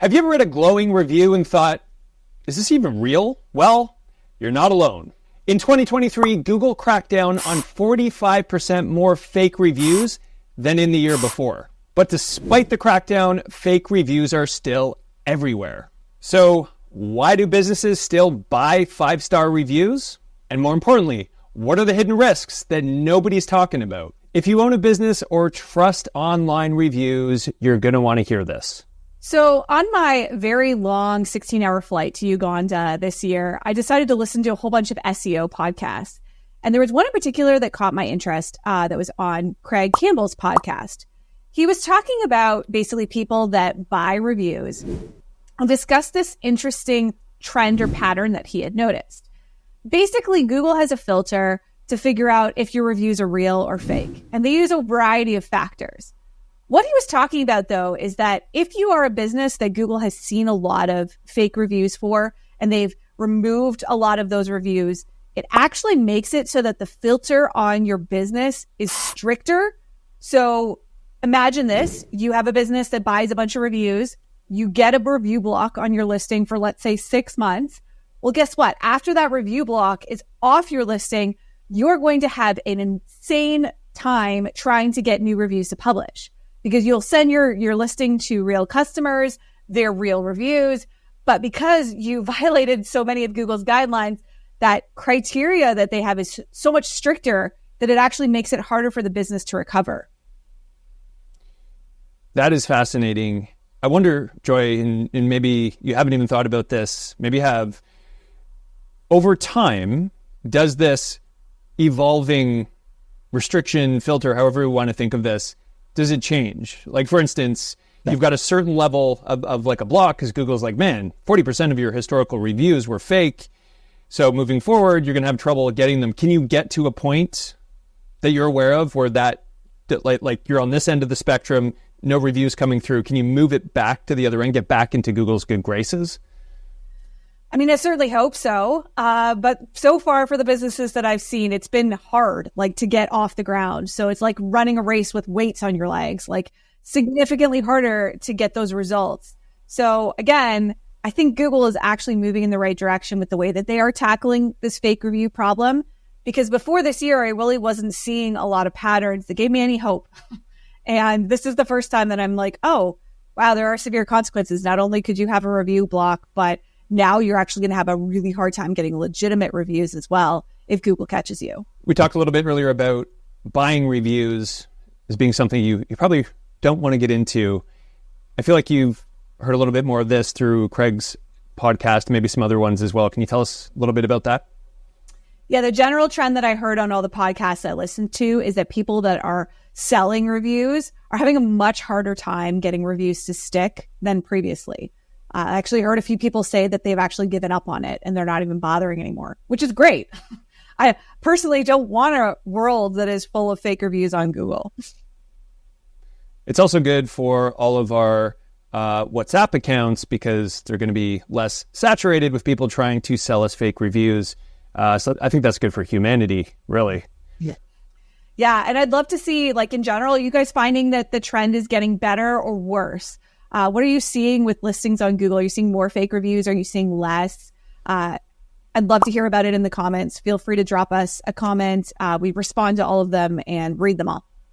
Have you ever read a glowing review and thought, is this even real? Well, you're not alone. In 2023, Google cracked down on 45% more fake reviews than in the year before. But despite the crackdown, fake reviews are still everywhere. So why do businesses still buy 5-star reviews? And more importantly, what are the hidden risks that nobody's talking about? If you own a business or trust online reviews, you're going to want to hear this. So on my very long 16-hour flight to Uganda this year, I decided to listen to a whole bunch of SEO podcasts. And there was one in particular that caught my interest that was on Craig Campbell's podcast. He was talking about basically people that buy reviews and discussed this interesting trend or pattern that he had noticed. Basically, Google has a filter to figure out if your reviews are real or fake. And they use a variety of factors. What he was talking about, though, is that if you are a business that Google has seen a lot of fake reviews for, and they've removed a lot of those reviews, it actually makes it so that the filter on your business is stricter. So imagine this. You have a business that buys a bunch of reviews. You get a review block on your listing for, let's say, 6 months. Well, guess what? After that review block is off your listing, you're going to have an insane time trying to get new reviews to publish. Because you'll send your listing to real customers, their real reviews. But because you violated so many of Google's guidelines, that criteria that they have is so much stricter that it actually makes it harder for the business to recover. That is fascinating. I wonder, Joy, and maybe you haven't even thought about this, maybe you have, over time, does this evolving restriction filter, however you want to think of this, does it change? Like, for instance, you've got a certain level of like a block because Google's like, man, 40% of your historical reviews were fake. So moving forward, you're going to have trouble getting them. Can you get to a point that you're aware of where that like you're on this end of the spectrum, no reviews coming through? Can you move it back to the other end, get back into Google's good graces? I mean, I certainly hope so. But so far for the businesses that I've seen, it's been hard, like to get off the ground. So it's like running a race with weights on your legs, like significantly harder to get those results. So again, I think Google is actually moving in the right direction with the way that they are tackling this fake review problem. Because before this year, I really wasn't seeing a lot of patterns that gave me any hope. And this is the first time that I'm like, oh, wow, there are severe consequences. Not only could you have a review block, but now you're actually going to have a really hard time getting legitimate reviews as well if Google catches you. We talked a little bit earlier about buying reviews as being something you probably don't want to get into. I feel like you've heard a little bit more of this through Craig's podcast, maybe some other ones as well. Can you tell us a little bit about that? Yeah, the general trend that I heard on all the podcasts I listened to is that people that are selling reviews are having a much harder time getting reviews to stick than previously. I actually heard a few people say that they've actually given up on it and they're not even bothering anymore, which is great. I personally don't want a world that is full of fake reviews on Google. It's also good for all of our WhatsApp accounts because they're going to be less saturated with people trying to sell us fake reviews. So I think that's good for humanity, really. Yeah. And I'd love to see, like in general, you guys finding that the trend is getting better or worse? What are you seeing with listings on Google? Are you seeing more fake reviews? Are you seeing less? I'd love to hear about it in the comments. Feel free to drop us a comment. We respond to all of them and read them all.